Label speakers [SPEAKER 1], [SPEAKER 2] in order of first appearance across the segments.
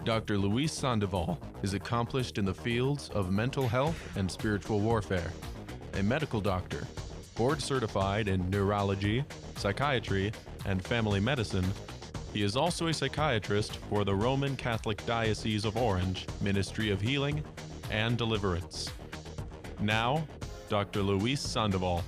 [SPEAKER 1] Dr. Luis Sandoval is accomplished in the fields of mental health and spiritual warfare. A medical doctor, board certified in neurology, psychiatry, and family medicine, he is also a psychiatrist for the Roman Catholic Diocese of Orange Ministry of Healing and Deliverance. Now, Dr. Luis Sandoval.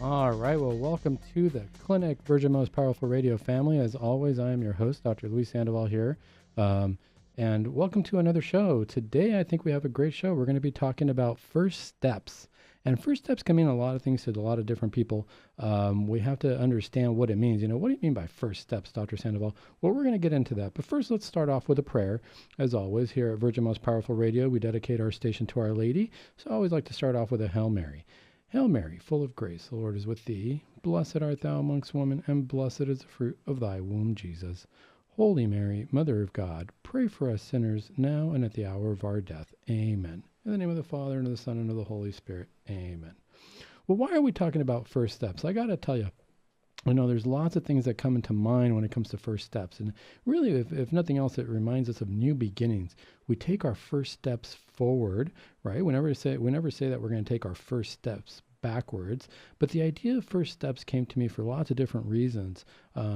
[SPEAKER 2] All right, well, welcome to the Clinic Virgin Most Powerful Radio family. As always, I am your host, Dr. Luis Sandoval here, and welcome to another show. Today, I think we have a great show. We're going to be talking about first steps, and first steps can mean a lot of things to a lot of different people. We have to understand what it means. You know, what do you mean by first steps, Dr. Sandoval? Well, we're going to get into that, but first, let's start off with a prayer. As always, here at Virgin Most Powerful Radio, we dedicate our station to Our Lady, so I always like to start off with a Hail Mary. Hail Mary, full of grace, the Lord is with thee. Blessed art thou amongst women, and blessed is the fruit of thy womb, Jesus. Holy Mary, Mother of God, pray for us sinners, now and at the hour of our death. Amen. In the name of the Father, and of the Son, and of the Holy Spirit. Amen. Well, why are we talking about first steps? I got to tell you, there's lots of things that come into mind when it comes to first steps. And really, if nothing else, it reminds us of new beginnings. We take our first steps forward, right? We never say that we're going to take our first steps backwards. But the idea of first steps came to me for lots of different reasons,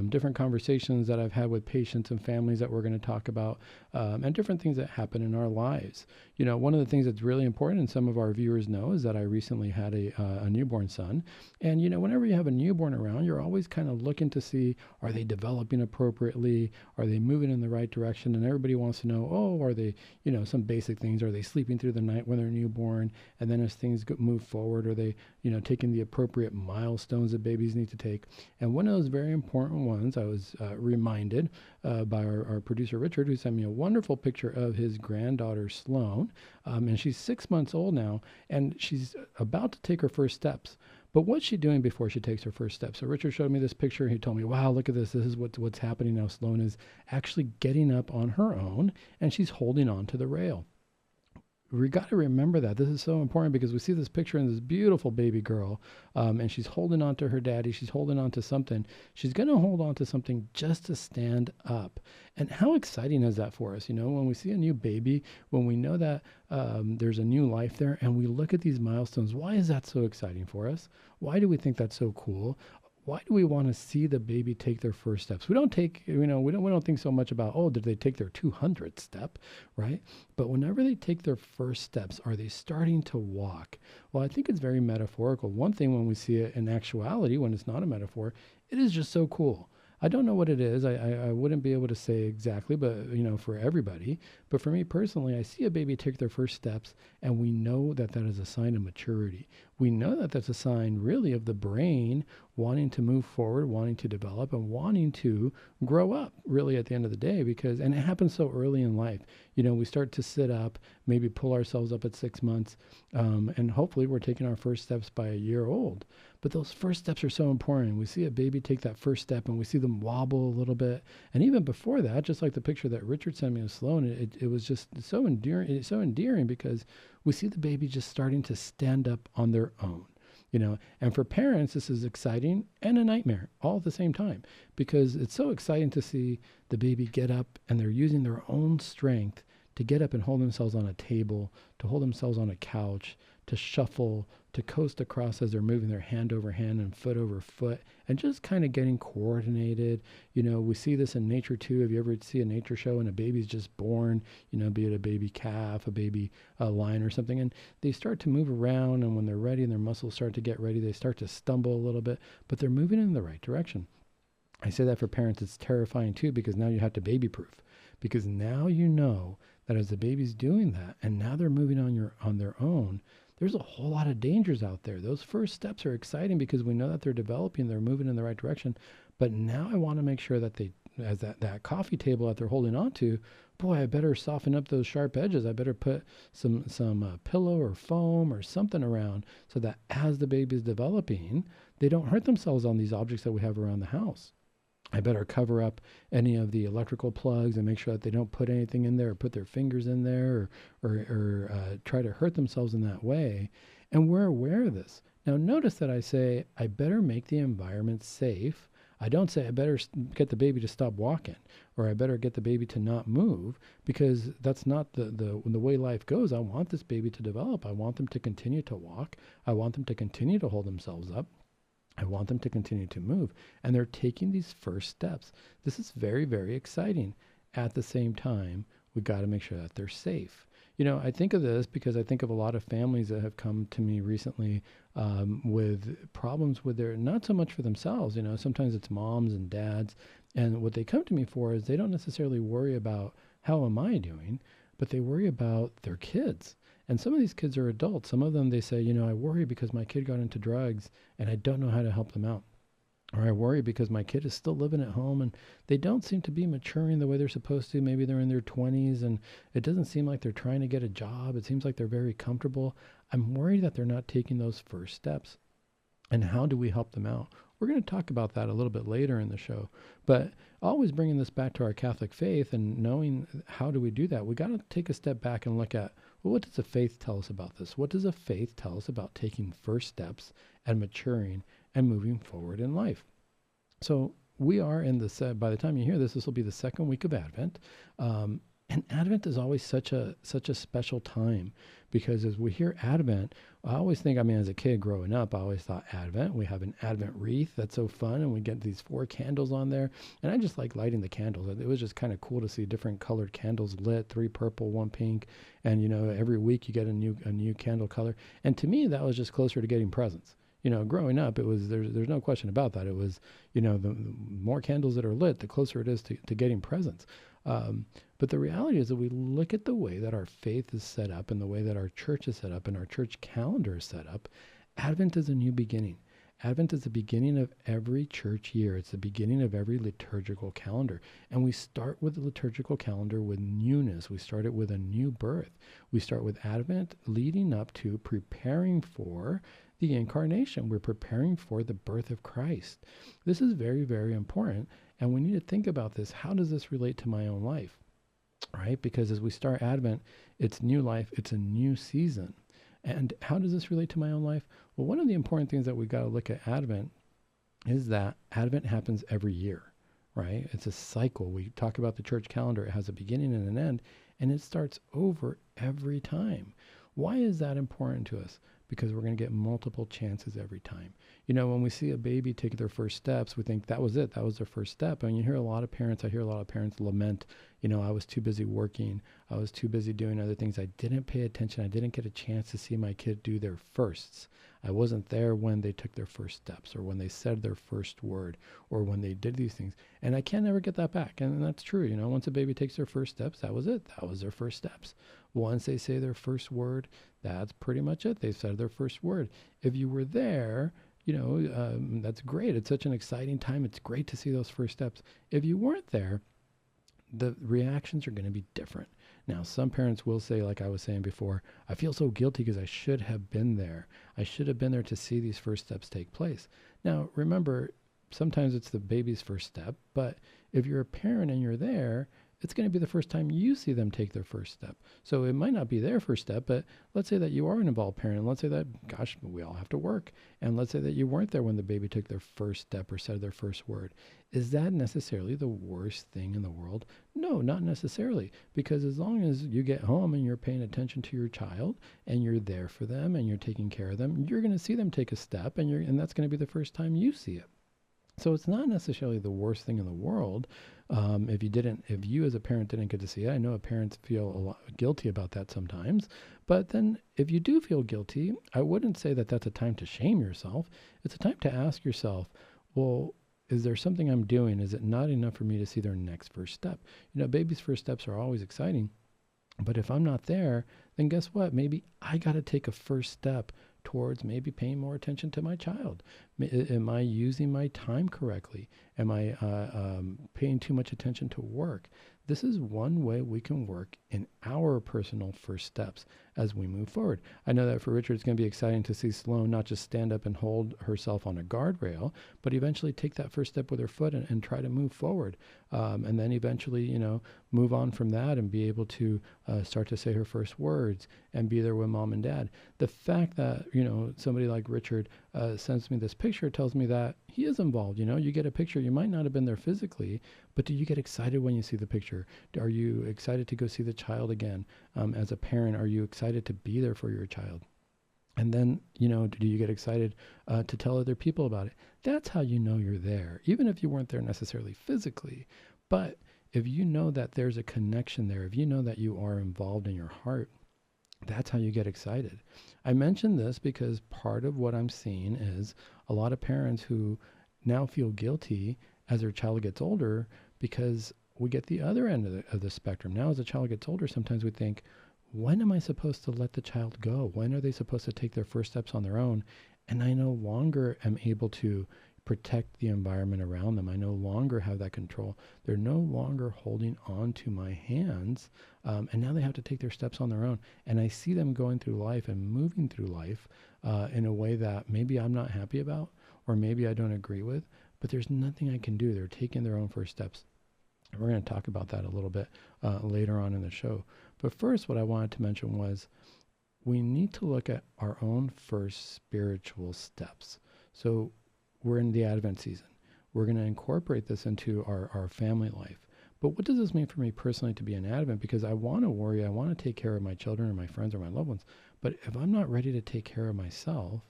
[SPEAKER 2] different conversations that I've had with patients and families that we're going to talk about, and different things that happen in our lives. You know, one of the things that's really important, and some of our viewers know, is that I recently had a newborn son. And, whenever you have a newborn around, you're always kind of looking to see, are they developing appropriately? Are they moving in the right direction? And everybody wants to know, are they, some basic things. Are they sleeping through the night when they're newborn? And then as things move forward, are they, taking the appropriate milestones that babies need to take? And one of those very important ones, I was reminded by our producer, Richard, who sent me a wonderful picture of his granddaughter, Sloan. And she's 6 months old now, and she's about to take her first steps. But what's she doing before she takes her first steps? So Richard showed me this picture, and he told me, wow, look at this. This is what's happening now. Sloan is actually getting up on her own, and she's holding on to the rail. We got to remember that. This is so important because we see this picture in this beautiful baby girl, and she's holding on to her daddy. She's holding on to something. She's going to hold on to something just to stand up. And how exciting is that for us? When we see a new baby, when we know that there's a new life there, and we look at these milestones, why is that so exciting for us? Why do we think that's so cool? Why do we want to see the baby take their first steps? We don't think so much about, did they take their 200th step, right? But whenever they take their first steps, are they starting to walk? Well, I think it's very metaphorical. One thing when we see it in actuality, when it's not a metaphor, it is just so cool. I don't know what it is. I wouldn't be able to say exactly, but, for everybody. But for me personally, I see a baby take their first steps, and we know that that is a sign of maturity. We know that that's a sign really of the brain wanting to move forward, wanting to develop, and wanting to grow up really at the end of the day, and it happens so early in life. We start to sit up, maybe pull ourselves up at 6 months, and hopefully we're taking our first steps by a year old. But those first steps are so important. We see a baby take that first step, and we see them wobble a little bit. And even before that, just like the picture that Richard sent me of Sloan, it was just so endearing. It's so endearing because we see the baby just starting to stand up on their own. And for parents, this is exciting and a nightmare all at the same time, because it's so exciting to see the baby get up, and they're using their own strength to get up and hold themselves on a table, to hold themselves on a couch, to shuffle, to coast across as they're moving their hand over hand and foot over foot, and just kind of getting coordinated. We see this in nature too. If you ever see a nature show and a baby's just born, be it a baby calf, a baby lion or something, and they start to move around, and when they're ready and their muscles start to get ready, they start to stumble a little bit, but they're moving in the right direction. I say that for parents, it's terrifying too, because now you have to baby proof, because now you know that as the baby's doing that, and now they're moving on their own, there's a whole lot of dangers out there. Those first steps are exciting because we know that they're developing, they're moving in the right direction. But now I want to make sure that as that coffee table that they're holding on to, boy, I better soften up those sharp edges. I better put some pillow or foam or something around so that as the baby's developing, they don't hurt themselves on these objects that we have around the house. I better cover up any of the electrical plugs and make sure that they don't put anything in there or put their fingers in there or try to hurt themselves in that way. And we're aware of this. Now, notice that I say I better make the environment safe. I don't say I better get the baby to stop walking, or I better get the baby to not move, because that's not the way life goes. I want this baby to develop. I want them to continue to walk. I want them to continue to hold themselves up. I want them to continue to move. And they're taking these first steps. This is very, very exciting. At the same time, we got to make sure that they're safe. I think of this because I think of a lot of families that have come to me recently with problems with their, not so much for themselves, sometimes it's moms and dads. And what they come to me for is they don't necessarily worry about how am I doing, but they worry about their kids. And some of these kids are adults. Some of them, they say, I worry because my kid got into drugs and I don't know how to help them out. Or I worry because my kid is still living at home and they don't seem to be maturing the way they're supposed to. Maybe they're in their 20s and it doesn't seem like they're trying to get a job. It seems like they're very comfortable. I'm worried that they're not taking those first steps. And how do we help them out? We're going to talk about that a little bit later in the show. But always bringing this back to our Catholic faith and knowing how do we do that, we got to take a step back and look at, well, what does the faith tell us about this? What does the faith tell us about taking first steps and maturing and moving forward in life? So we are in by the time you hear this, this will be the second week of Advent. And Advent is always such a special time, because as we hear Advent, I always think, as a kid growing up, I always thought Advent, we have an Advent wreath. That's so fun. And we get these 4 candles on there. And I just like lighting the candles. It was just kind of cool to see different colored candles lit, 3 purple, 1 pink. And, every week you get a new candle color. And to me, that was just closer to getting presents. Growing up, it was, there's no question about that. It was, the more candles that are lit, the closer it is to getting presents. But the reality is that we look at the way that our faith is set up and the way that our church is set up and our church calendar is set up. Advent is a new beginning. Advent is the beginning of every church year. It's the beginning of every liturgical calendar. And we start with the liturgical calendar with newness. We start it with a new birth. We start with Advent leading up to preparing for the incarnation. We're preparing for the birth of Christ. This is very, very important. And we need to think about this. How does this relate to my own life? Right? Because as we start Advent, it's new life. It's a new season. And how does this relate to my own life? Well, one of the important things that we got to look at Advent is that Advent happens every year, right? It's a cycle. We talk about the church calendar. It has a beginning and an end, and it starts over every time. Why is that important to us? Because we're going to get multiple chances every time. When we see a baby take their first steps, we think that was it. That was their first step. And I hear a lot of parents lament, I was too busy working. I was too busy doing other things. I didn't pay attention. I didn't get a chance to see my kid do their firsts. I wasn't there when they took their first steps or when they said their first word or when they did these things. And I can't ever get that back. And that's true. Once a baby takes their first steps, that was it. That was their first steps. Once they say their first word, that's pretty much it. They've said their first word. If you were there, that's great. It's such an exciting time. It's great to see those first steps. If you weren't there, the reactions are going to be different. Now, some parents will say, like I was saying before, I feel so guilty because I should have been there. I should have been there to see these first steps take place. Now, remember, sometimes it's the baby's first step, but if you're a parent and you're there, it's going to be the first time you see them take their first step. So it might not be their first step, but let's say that you are an involved parent. And let's say that, gosh, we all have to work. And let's say that you weren't there when the baby took their first step or said their first word. Is that necessarily the worst thing in the world? No, not necessarily. Because as long as you get home and you're paying attention to your child and you're there for them and you're taking care of them, you're going to see them take a step and that's going to be the first time you see it. So it's not necessarily the worst thing in the world if you as a parent didn't get to see it. I know parents feel a lot guilty about that sometimes, but then if you do feel guilty, I wouldn't say that that's a time to shame yourself. It's a time to ask yourself, well, is there something I'm doing? Is it not enough for me to see their next first step? Babies' first steps are always exciting, but if I'm not there, then guess what? Maybe I got to take a first step towards maybe paying more attention to my child. Am I using my time correctly? Am I paying too much attention to work? this is one way we can work in our personal first steps as we move forward. I know that for Richard, it's going to be exciting to see Sloan not just stand up and hold herself on a guardrail, but eventually take that first step with her foot and try to move forward. And then eventually, move on from that and be able to start to say her first words and be there with mom and dad. The fact that, somebody like Richard sends me this picture tells me that he is involved. You get a picture, you might not have been there physically, but do you get excited when you see the picture? Are you excited to go see the child again? As a parent, are you excited to be there for your child? And then, do you get excited to tell other people about it? That's how you know you're there, even if you weren't there necessarily physically. But if you know that there's a connection there, if you know that you are involved in your heart, that's how you get excited. I mention this because part of what I'm seeing is a lot of parents who now feel guilty as their child gets older, because we get the other end of the spectrum. Now, as a child gets older, sometimes we think, when am I supposed to let the child go? When are they supposed to take their first steps on their own? And I no longer am able to protect the environment around them. I no longer have that control. They're no longer holding on to my hands, and now they have to take their steps on their own. And I see them going through life and moving through life in a way that maybe I'm not happy about, or maybe I don't agree with, but there's nothing I can do. They're taking their own first steps. And we're going to talk about that a little bit later on in the show. But first, what I wanted to mention was we need to look at our own first spiritual steps. So we're in the Advent season. We're going to incorporate this into our family life. But what does this mean for me personally to be in Advent? Because I want to worry, I want to take care of my children or my friends or my loved ones. But if I'm not ready to take care of myself,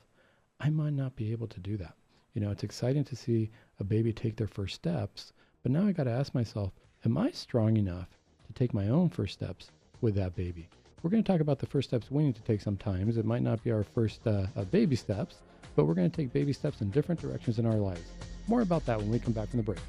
[SPEAKER 2] I might not be able to do that. It's exciting to see a baby take their first steps, but now I got to ask myself, am I strong enough to take my own first steps with that baby? We're going to talk about the first steps we need to take sometimes. It might not be our first baby steps, but we're going to take baby steps in different directions in our lives. More about that when we come back from the break.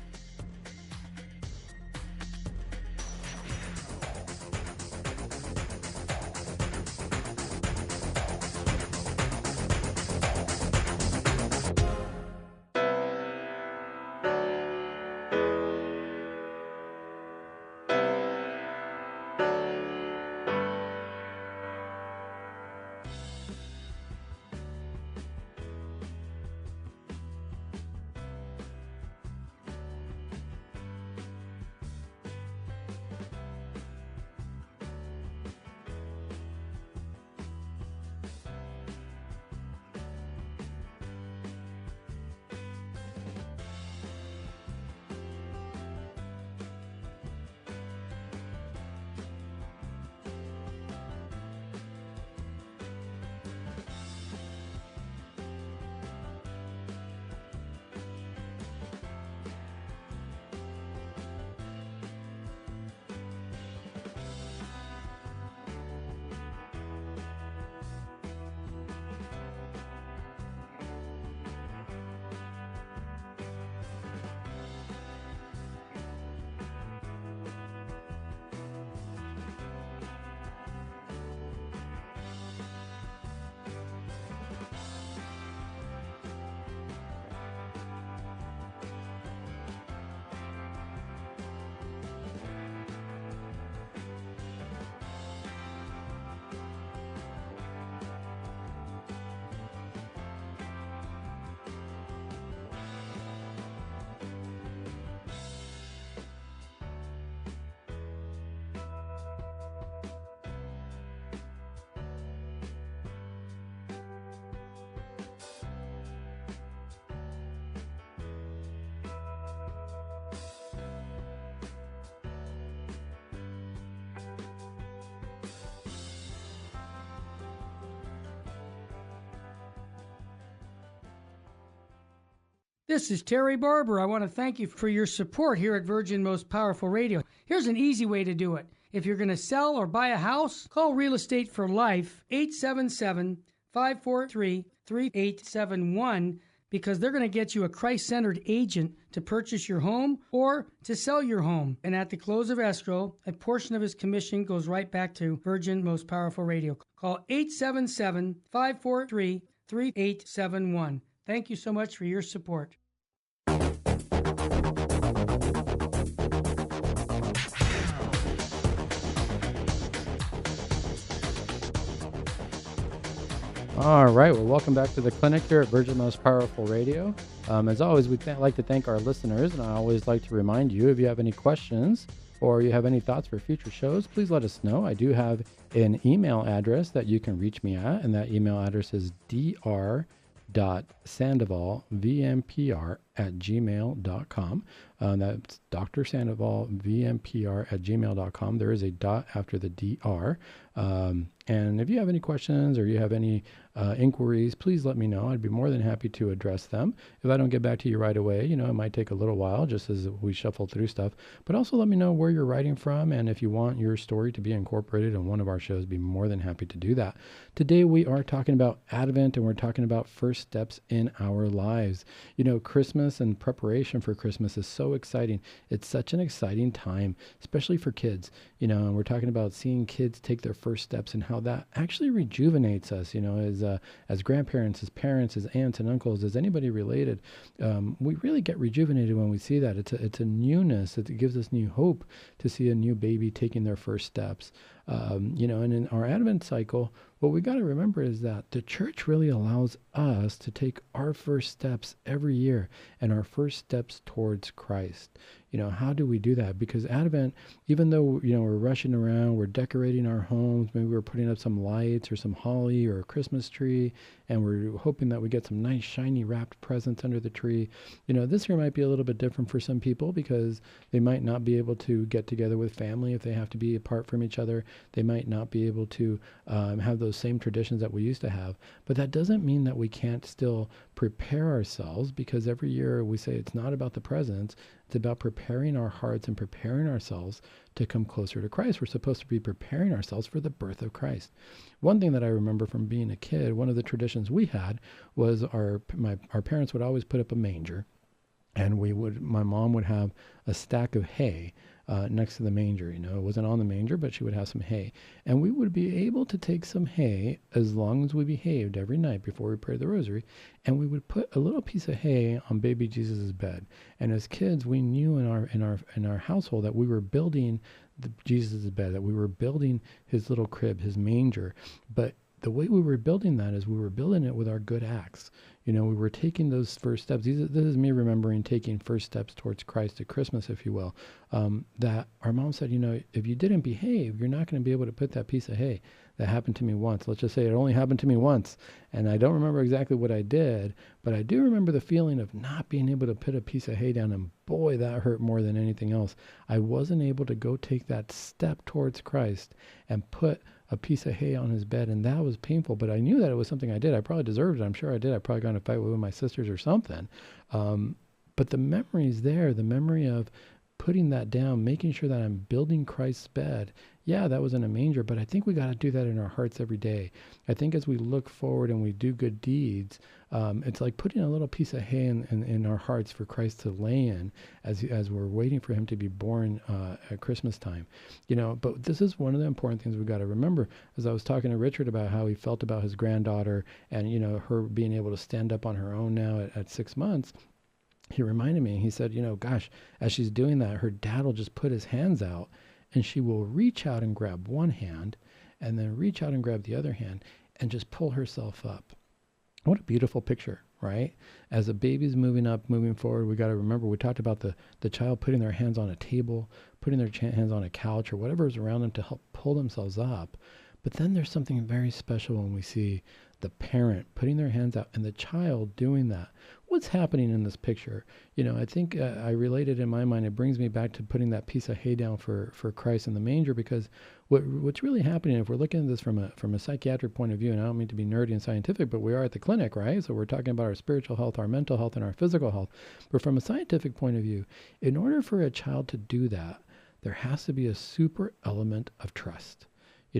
[SPEAKER 3] This is Terry Barber. I want to thank you for your support here at Virgin Most Powerful Radio. Here's an easy way to do it. If you're going to sell or buy a house, call Real Estate for Life, 877-543-3871, because they're going to get you a Christ-centered agent to purchase your home or to sell your home. And at the close of escrow, a portion of his commission goes right back to Virgin Most Powerful Radio. Call 877-543-3871. Thank you so much for your support.
[SPEAKER 2] All right. Well, welcome back to the clinic here at Virgin Most Powerful Radio. As always, we'd like to thank our listeners, and I always like to remind you, if you have any questions or you have any thoughts for future shows, please let us know. I do have an email address that you can reach me at, and that email address is dr.sandovalvmpr@gmail.com. That's Dr. Sandovalvmpr@gmail.com. There is a dot after the DR. And if you have any questions or you have any inquiries, please let me know. I'd be more than happy to address them. If I don't get back to you right away, it might take a little while just as we shuffle through stuff. But also let me know where you're writing from, and if you want your story to be incorporated in one of our shows, be more than happy to do that. Today we are talking about Advent, and we're talking about first steps in our lives. Christmas and preparation for Christmas is so exciting. It's such an exciting time, especially for kids. And we're talking about seeing kids take their first steps and how that actually rejuvenates us, as grandparents, as parents, as aunts and uncles, as anybody related. We really get rejuvenated when we see that. It's a newness. It gives us new hope to see a new baby taking their first steps. And in our Advent cycle, what we got to remember is that the church really allows us to take our first steps every year and our first steps towards Christ. How do we do that? Because Advent, even though, we're rushing around, we're decorating our homes, maybe we're putting up some lights or some holly or a Christmas tree, and we're hoping that we get some nice, shiny, wrapped presents under the tree. This year might be a little bit different for some people because they might not be able to get together with family if they have to be apart from each other. They might not be able to have those same traditions that we used to have. But that doesn't mean that we can't still prepare ourselves, because every year we say it's not about the presents. It's about preparing our hearts and preparing ourselves to come closer to Christ. We're supposed to be preparing ourselves for the birth of Christ. One thing that I remember from being a kid, one of the traditions we had was our parents would always put up a manger, and my mom would have a stack of hay next to the manger. It wasn't on the manger, but she would have some hay. And we would be able to take some hay as long as we behaved every night before we prayed the rosary, and we would put a little piece of hay on baby Jesus' bed. And as kids, we knew in our household that we were building Jesus' bed, that we were building his little crib, his manger. But the way we were building that is we were building it with our good acts. We were taking those first steps. This is me remembering taking first steps towards Christ at Christmas, if you will. That our mom said, if you didn't behave, you're not going to be able to put that piece of hay. That happened to me once. Let's just say it only happened to me once. And I don't remember exactly what I did, but I do remember the feeling of not being able to put a piece of hay down. And boy, that hurt more than anything else. I wasn't able to go take that step towards Christ and put a piece of hay on his bed, and that was painful. But I knew that it was something I did. I probably deserved it. I'm sure I did. I probably got in a fight with my sisters or something. But the memory is there. The memory of putting that down, making sure that I'm building Christ's bed. Yeah, that was in a manger, but I think we got to do that in our hearts every day. I think as we look forward and we do good deeds, it's like putting a little piece of hay in our hearts for Christ to lay in as we're waiting for him to be born at Christmas time. But this is one of the important things we've got to remember. As I was talking to Richard about how he felt about his granddaughter and, her being able to stand up on her own now at 6 months, he reminded me, he said, gosh, as she's doing that, her dad will just put his hands out and she will reach out and grab one hand and then reach out and grab the other hand and just pull herself up. What a beautiful picture, right? As a baby's moving up, moving forward, we got to remember, we talked about the child putting their hands on a table, putting their hands on a couch or whatever is around them to help pull themselves up. But then there's something very special when we see the parent putting their hands out and the child doing that. What's happening in this picture? I think I related in my mind, it brings me back to putting that piece of hay down for Christ in the manger, because what's really happening, if we're looking at this from a psychiatric point of view, and I don't mean to be nerdy and scientific, but we are at the clinic, right? So we're talking about our spiritual health, our mental health, and our physical health. But from a scientific point of view, in order for a child to do that, there has to be a super element of trust.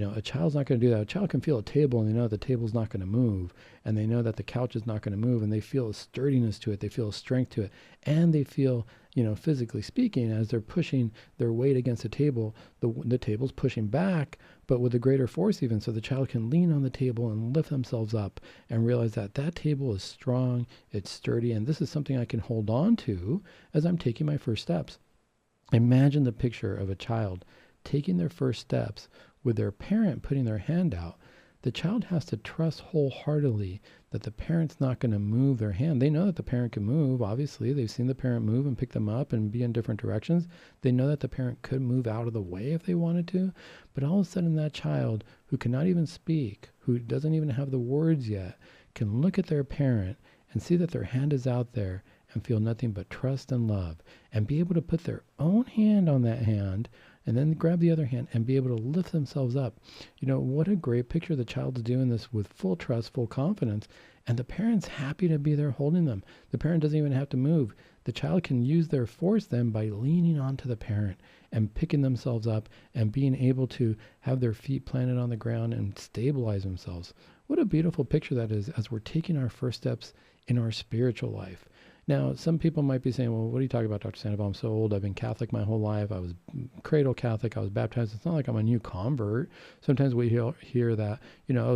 [SPEAKER 2] A child's not going to do that. A child can feel a table and they know the table's not going to move, and they know that the couch is not going to move, and they feel a sturdiness to it. They feel a strength to it, and they feel, physically speaking, as they're pushing their weight against the table, the table's pushing back, but with a greater force even, so the child can lean on the table and lift themselves up and realize that that table is strong, it's sturdy, and this is something I can hold on to as I'm taking my first steps. Imagine the picture of a child taking their first steps with their parent putting their hand out. the child has to trust wholeheartedly that the parent's not going to move their hand. They know that the parent can move. Obviously, they've seen the parent move and pick them up and be in different directions. They know that the parent could move out of the way if they wanted to. But all of a sudden, that child who cannot even speak, who doesn't even have the words yet, can look at their parent and see that their hand is out there and feel nothing but trust and love, and be able to put their own hand on that hand and then grab the other hand and be able to lift themselves up. What a great picture. The child's doing this with full trust, full confidence, and the parent's happy to be there holding them. The parent doesn't even have to move. The child can use their force then by leaning onto the parent and picking themselves up and being able to have their feet planted on the ground and stabilize themselves. What a beautiful picture that is as we're taking our first steps in our spiritual life. Now, some people might be saying, well, what are you talking about, Dr. Sandoval? I'm so old. I've been Catholic my whole life. I was cradle Catholic. I was baptized. It's not like I'm a new convert. Sometimes we hear that,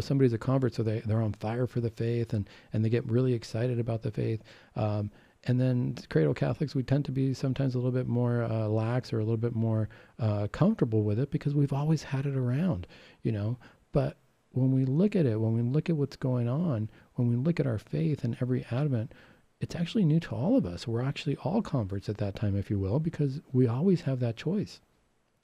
[SPEAKER 2] somebody's a convert, so they're on fire for the faith, and they get really excited about the faith. And then cradle Catholics, we tend to be sometimes a little bit more lax or a little bit more comfortable with it because we've always had it around, But when we look at it, when we look at what's going on, when we look at our faith in every Advent, it's actually new to all of us. We're actually all converts at that time, if you will, because we always have that choice.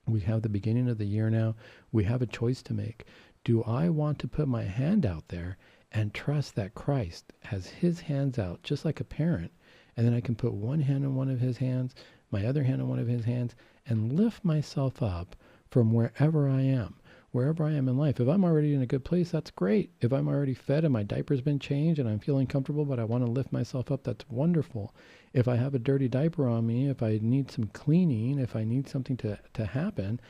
[SPEAKER 2] We have the beginning of the year now. We have a choice to make. Do I want to put my hand out there and trust that Christ has his hands out, just like a parent, and then I can put one hand on one of his hands, my other hand on one of his hands, and lift myself up from wherever I am? Wherever I am in life. If I'm already in a good place, that's great. If I'm already fed and my diaper's been changed and I'm feeling comfortable, but I want to lift myself up, that's wonderful. If I have a dirty diaper on me, if I need some cleaning, if I need something to happen,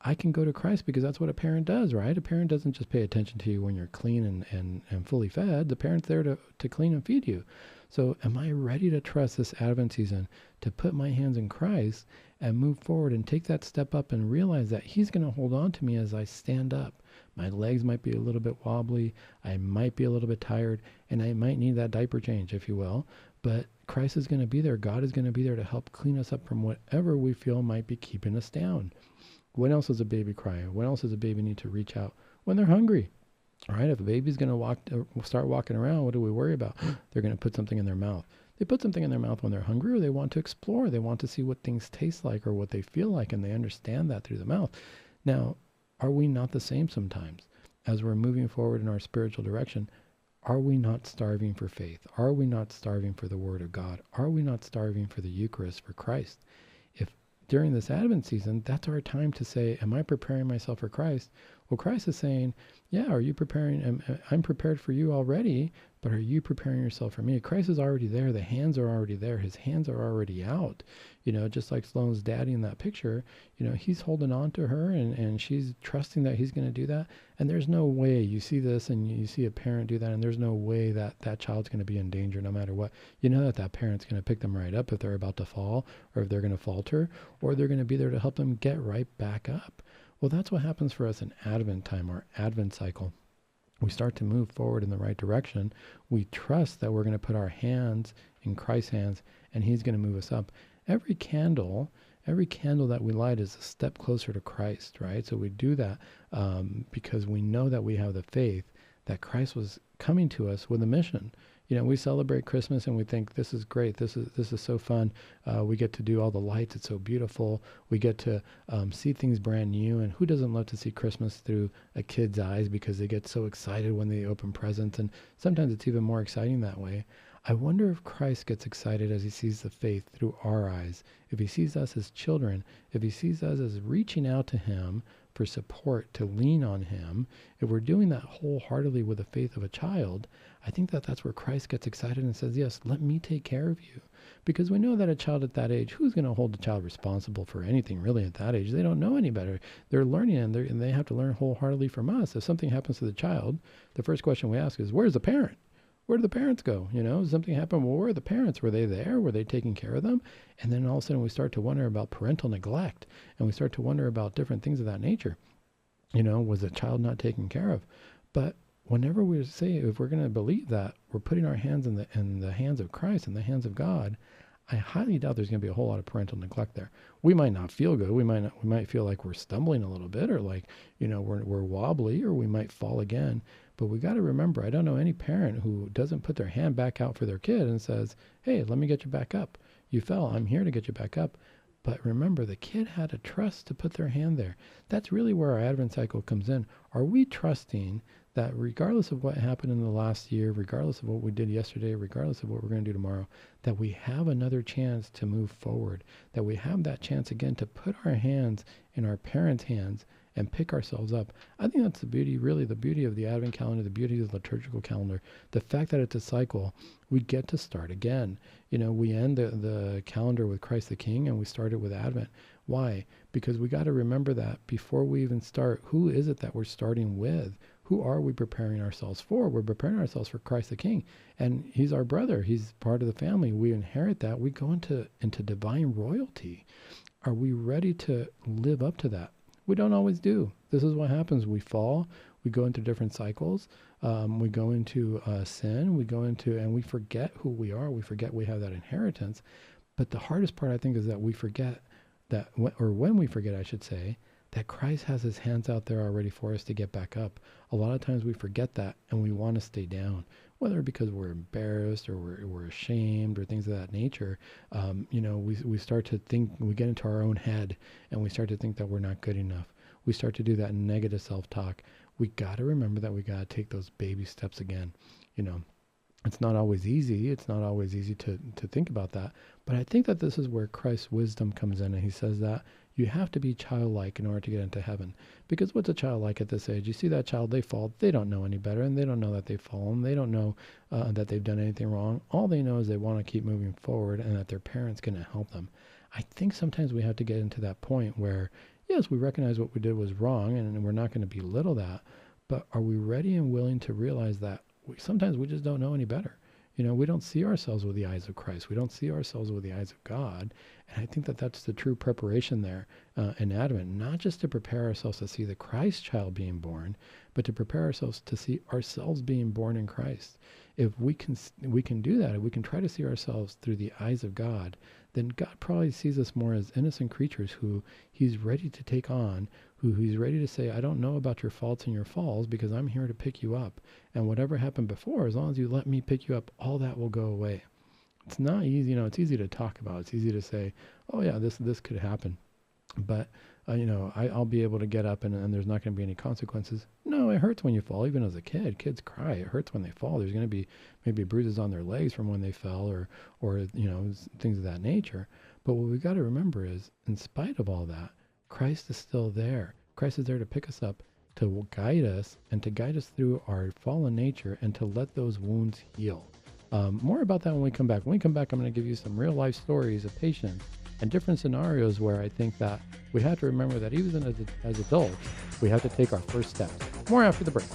[SPEAKER 2] I can go to Christ because that's what a parent does, right? A parent doesn't just pay attention to you when you're clean and fully fed. The parent's there to clean and feed you. So am I ready to trust this Advent season to put my hands in Christ and move forward and take that step up and realize that he's going to hold on to me as I stand up? My legs might be a little bit wobbly. I might be a little bit tired, and I might need that diaper change, if you will. But Christ is going to be there. God is going to be there to help clean us up from whatever we feel might be keeping us down. When else does a baby cry? When else does a baby need to reach out? When they're hungry. All right, if a baby's going to start walking around, what do we worry about? They're going to put something in their mouth. They put something in their mouth when they're hungry, or they want to explore. They want to see what things taste like or what they feel like, and they understand that through the mouth. Now, are we not the same sometimes? As we're moving forward in our spiritual direction, are we not starving for faith? Are we not starving for the Word of God? Are we not starving for the Eucharist, for Christ? If during this Advent season, that's our time to say, am I preparing myself for Christ? Well, Christ is saying, yeah, are you preparing? I'm prepared for you already, but are you preparing yourself for me? Christ is already there. The hands are already there. His hands are already out. Just like Sloane's daddy in that picture, he's holding on to her and she's trusting that he's going to do that. And there's no way you see this and you see a parent do that, and there's no way that that child's going to be in danger no matter what. That parent's going to pick them right up if they're about to fall, or if they're going to falter, or they're going to be there to help them get right back up. Well, that's what happens for us in Advent time, our Advent cycle. We start to move forward in the right direction. We trust that we're going to put our hands in Christ's hands, and he's going to move us up. Every candle that we light is a step closer to Christ, right? So we do that because we know that we have the faith that Christ was coming to us with a mission. We celebrate Christmas and we think this is great. This is so fun. We get to do all the lights. It's so beautiful. We get to see things brand new. And who doesn't love to see Christmas through a kid's eyes, because they get so excited when they open presents. And sometimes it's even more exciting that way. I wonder if Christ gets excited as he sees the faith through our eyes, if he sees us as children, if he sees us as reaching out to him for support, to lean on him. If we're doing that wholeheartedly with the faith of a child, I think that that's where Christ gets excited and says, yes, let me take care of you. Because we know that a child at that age, who's going to hold the child responsible for anything really at that age? They don't know any better. They're learning, and they have to learn wholeheartedly from us. If something happens to the child, the first question we ask is, where's the parent? Where did the parents go? Something happened. Well, where are the parents? Were they there? Were they taking care of them? And then all of a sudden we start to wonder about parental neglect, and we start to wonder about different things of that nature. Was the child not taken care of? But whenever we say, if we're going to believe that we're putting our hands in the hands of Christ, in the hands of God, I highly doubt there's going to be a whole lot of parental neglect there. We might not feel good. We might feel like we're stumbling a little bit, or like, we're wobbly, or we might fall again. But we got to remember, I don't know any parent who doesn't put their hand back out for their kid and says, hey, let me get you back up. You fell. I'm here to get you back up. But remember, the kid had to trust to put their hand there. That's really where our Advent cycle comes in. Are we trusting that regardless of what happened in the last year, regardless of what we did yesterday, regardless of what we're going to do tomorrow, that we have another chance to move forward, that we have that chance again to put our hands in our parents' hands and pick ourselves up? I think that's the beauty, really the beauty of the Advent calendar, the beauty of the liturgical calendar, the fact that it's a cycle. We get to start again. We end the calendar with Christ the King, and we start it with Advent. Why? Because we got to remember that before we even start, who is it that we're starting with? Who are we preparing ourselves for? We're preparing ourselves for Christ the King, and he's our brother. He's part of the family. We inherit that. We go into divine royalty. Are we ready to live up to that? We don't always do. This is what happens. We fall. We go into different cycles. We go into sin. And we forget who we are. We forget we have that inheritance. But the hardest part, I think, is that we forget that, when we forget, I should say, that Christ has his hands out there already for us to get back up. A lot of times we forget that, and we want to stay down, whether because we're embarrassed or we're ashamed or things of that nature. We start to think, we get into our own head, and we start to think that we're not good enough. We start to do that negative self-talk. We got to remember that we got to take those baby steps again. It's not always easy. It's not always easy to think about that. But I think that this is where Christ's wisdom comes in, and he says that you have to be childlike in order to get into heaven. Because what's a child like at this age? You see that child, they fall. They don't know any better, and they don't know that they've fallen. They don't know that they've done anything wrong. All they know is they want to keep moving forward, and that their parents can help them. I think sometimes we have to get into that point where, yes, we recognize what we did was wrong, and we're not going to belittle that. But are we ready and willing to realize that sometimes we just don't know any better? We don't see ourselves with the eyes of Christ. We don't see ourselves with the eyes of God. And I think that that's the true preparation there in Advent, not just to prepare ourselves to see the Christ child being born, but to prepare ourselves to see ourselves being born in Christ. If we can do that, if we can try to see ourselves through the eyes of God, then God probably sees us more as innocent creatures who he's ready to take on, who he's ready to say, I don't know about your faults and your falls because I'm here to pick you up. And whatever happened before, as long as you let me pick you up, all that will go away. It's not easy. It's easy to talk about. It's easy to say, oh yeah, this could happen. But, I'll be able to get up and there's not going to be any consequences. No, it hurts when you fall. Even as a kid, kids cry. It hurts when they fall. There's going to be maybe bruises on their legs from when they fell or things of that nature. But what we've got to remember is, in spite of all that, Christ is still there. Christ is there to pick us up, to guide us, and to guide us through our fallen nature, and to let those wounds heal. More about that when we come back. When we come back, I'm going to give you some real life stories of patients and different scenarios where I think that we have to remember that even as adults, we have to take our first steps. More after the break.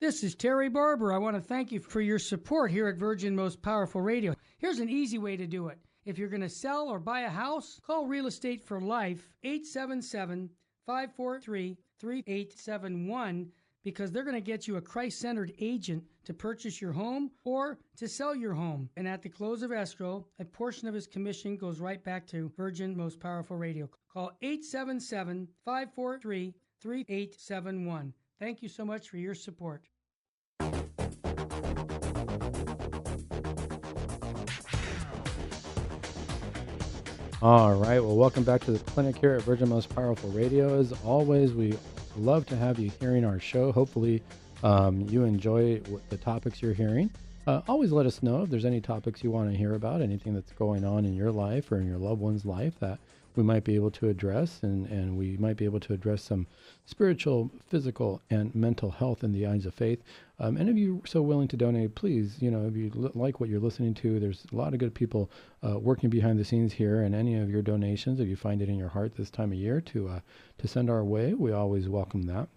[SPEAKER 3] This is Terry Barber. I want to thank you for your support here at Virgin Most Powerful Radio. Here's an easy way to do it. If you're going to sell or buy a house, call Real Estate for Life, 877-543-3871, because they're going to get you a Christ-centered agent to purchase your home or to sell your home. And at the close of escrow, a portion of his commission goes right back to Virgin Most Powerful Radio. Call 877-543-3871. Thank you so much for your support.
[SPEAKER 2] All right. Well, welcome back to the clinic here at Virgin Most Powerful Radio. As always, we love to have you hearing our show. Hopefully, you enjoy the topics you're hearing. Always let us know if there's any topics you want to hear about, anything that's going on in your life or in your loved one's life that we might be able to address, and we might be able to address some spiritual, physical, and mental health in the eyes of faith. And if you're so willing to donate, please, if you like what you're listening to, there's a lot of good people working behind the scenes here, and any of your donations, if you find it in your heart this time of year to send our way, we always welcome that.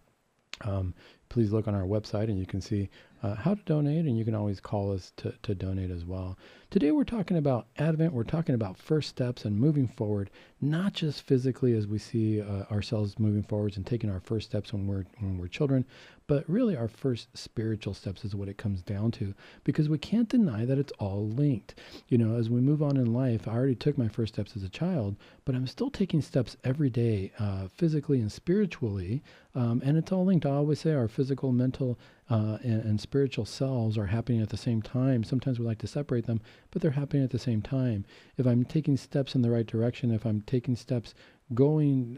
[SPEAKER 2] Please look on our website and you can see how to donate, and you can always call us to donate as well. Today we're talking about Advent. We're talking about first steps and moving forward, not just physically as we see ourselves moving forwards and taking our first steps when we're children, but really our first spiritual steps is what it comes down to, because we can't deny that it's all linked. As we move on in life, I already took my first steps as a child, but I'm still taking steps every day, physically and spiritually, and it's all linked. I always say our physical, mental, and spiritual selves are happening at the same time. Sometimes we like to separate them, but they're happening at the same time. If I'm taking steps in the right direction, if I'm taking steps going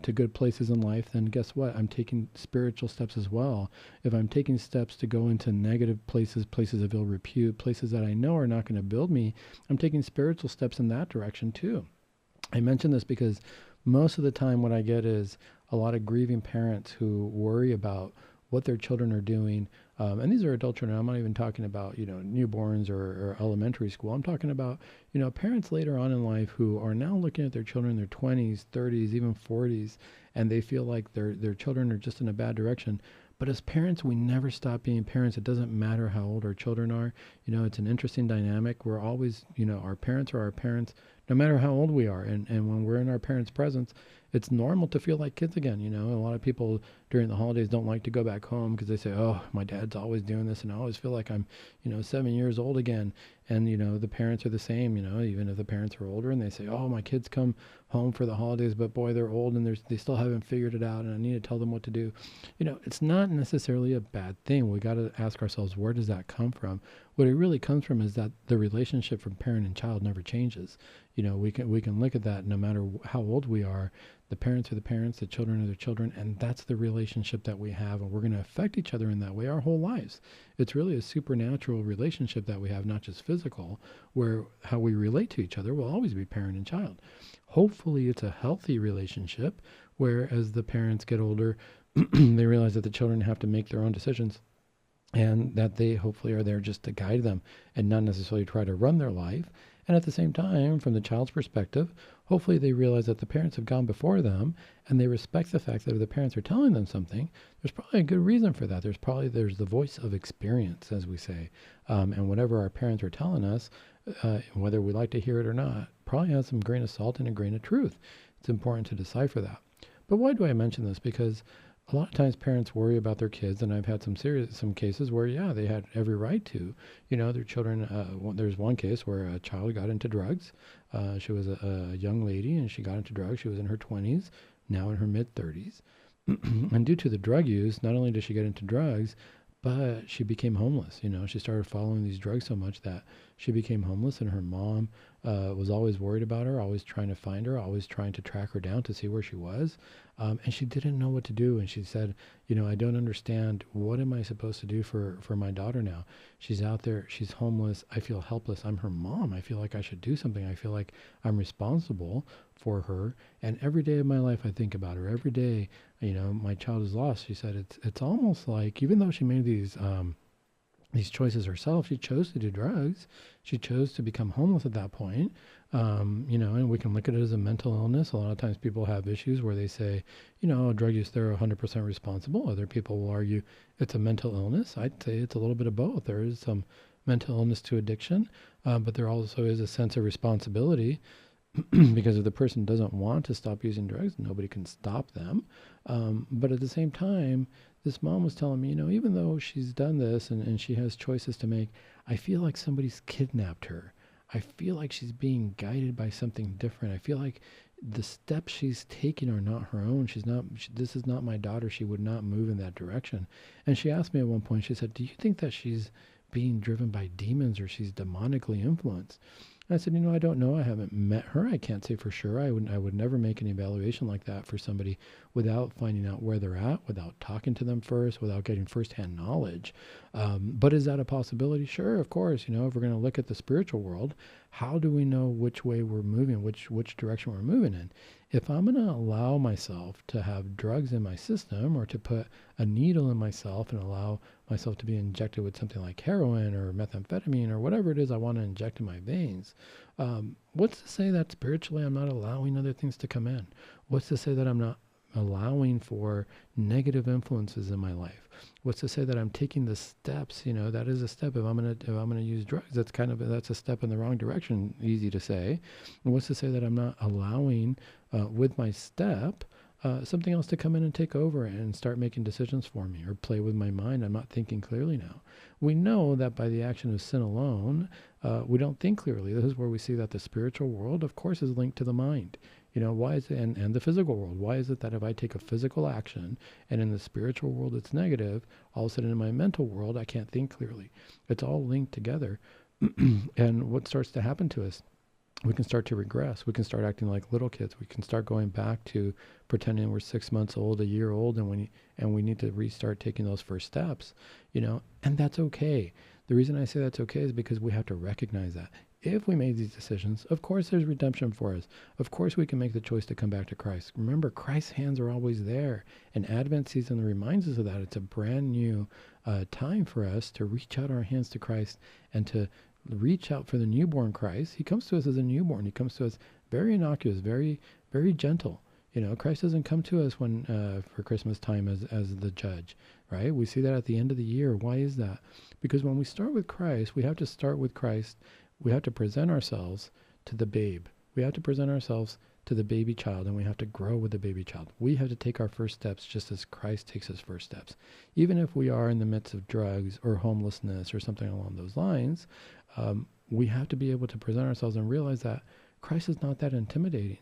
[SPEAKER 2] to good places in life, then guess what? I'm taking spiritual steps as well. If I'm taking steps to go into negative places of ill repute, places that I know are not going to build me, I'm taking spiritual steps in that direction too. I mention this because most of the time what I get is a lot of grieving parents who worry about what their children are doing. And these are adult children. I'm not even talking about, newborns or elementary school. I'm talking about, parents later on in life who are now looking at their children in their 20s, 30s, even 40s, and they feel like their children are just in a bad direction. But as parents, we never stop being parents. It doesn't matter how old our children are. It's an interesting dynamic. We're always, our parents are our parents, no matter how old we are. And when we're in our parents' presence, it's normal to feel like kids again. A lot of people during the holidays don't like to go back home because they say, oh, my dad's always doing this, and I always feel like I'm, 7 years old again. And, the parents are the same, even if the parents are older and they say, oh, my kids come home for the holidays, but boy, they're old and they still haven't figured it out and I need to tell them what to do. It's not necessarily a bad thing. We got to ask ourselves, where does that come from? What it really comes from is that the relationship from parent and child never changes. We can look at that no matter how old we are. The parents are the parents, the children are the children, and that's the relationship that we have, and we're going to affect each other in that way our whole lives. It's really a supernatural relationship that we have, not just physical, where how we relate to each other will always be parent and child. Hopefully it's a healthy relationship where as the parents get older, they realize that the children have to make their own decisions, and that they hopefully are there just to guide them and not necessarily try to run their life. And at the same time, from the child's perspective, hopefully they realize that the parents have gone before them and they respect the fact that if the parents are telling them something, there's probably a good reason for that. There's the voice of experience, as we say. And whatever our parents are telling us, whether we like to hear it or not, probably has some grain of salt and a grain of truth. It's important to decipher that. But why do I mention this? Because a lot of times parents worry about their kids, and I've had some cases where, they had every right to, their children. There's one case where a child got into drugs. She was a young lady, and she got into drugs. She was in her 20s, now in her mid-30s. And due to the drug use, not only did she get into drugs, but she became homeless. She started following these drugs so much that she became homeless, and her mom was always worried about her, always trying to find her, always trying to track her down to see where she was. And she didn't know what to do. And she said, I don't understand. What am I supposed to do for my daughter now? She's out there. She's homeless. I feel helpless. I'm her mom. I feel like I should do something. I feel like I'm responsible for her. And every day of my life, I think about her. Every day, my child is lost. She said, it's almost like, even though she made these these choices herself. She chose to do drugs. She chose to become homeless at that point. And we can look at it as a mental illness. A lot of times people have issues where they say, drug use, they're 100% responsible. Other people will argue it's a mental illness. I'd say it's a little bit of both. There is some mental illness to addiction, but there also is a sense of responsibility because if the person doesn't want to stop using drugs, nobody can stop them. But at the same time, this mom was telling me, even though she's done this and she has choices to make, I feel like somebody's kidnapped her. I feel like she's being guided by something different. I feel like the steps she's taking are not her own. This is not my daughter. She would not move in that direction. And she asked me at one point, she said, do you think that she's being driven by demons or she's demonically influenced? I said, I don't know. I haven't met her. I can't say for sure. I would never make an evaluation like that for somebody without finding out where they're at, without talking to them first, without getting firsthand knowledge. But is that a possibility? Sure, of course. If we're going to look at the spiritual world, how do we know which way we're moving, which direction we're moving in? If I'm going to allow myself to have drugs in my system or to put a needle in myself and allow myself to be injected with something like heroin or methamphetamine or whatever it is I want to inject in my veins, what's to say that spiritually I'm not allowing other things to come in? What's to say that I'm not allowing for negative influences in my life? What's to say that I'm taking the steps? That is a step. If I'm gonna use drugs, that's a step in the wrong direction. Easy to say. And what's to say that I'm not allowing with my step something else to come in and take over and start making decisions for me or play with my mind? I'm not thinking clearly now. We know that by the action of sin alone, we don't think clearly. This is where we see that the spiritual world, of course, is linked to the mind. Why is it, and the physical world, why is it that if I take a physical action and in the spiritual world it's negative, all of a sudden in my mental world I can't think clearly? It's all linked together. And what starts to happen to us? We can start to regress. We can start acting like little kids. We can start going back to pretending we're 6 months old, a year old, and we need to restart taking those first steps, and that's okay. The reason I say that's okay is because we have to recognize that. If we made these decisions, of course there's redemption for us. Of course we can make the choice to come back to Christ. Remember, Christ's hands are always there. And Advent season reminds us of that. It's a brand new time for us to reach out our hands to Christ and to reach out for the newborn Christ. He comes to us as a newborn. He comes to us very innocuous, very, very gentle. Christ doesn't come to us for Christmas time as the judge, right? We see that at the end of the year. Why is that? Because when we start with Christ, we have to start with Christ. We have to present ourselves to the babe. We have to present ourselves to the baby child, and we have to grow with the baby child. We have to take our first steps just as Christ takes his first steps. Even if we are in the midst of drugs or homelessness or something along those lines, we have to be able to present ourselves and realize that Christ is not that intimidating.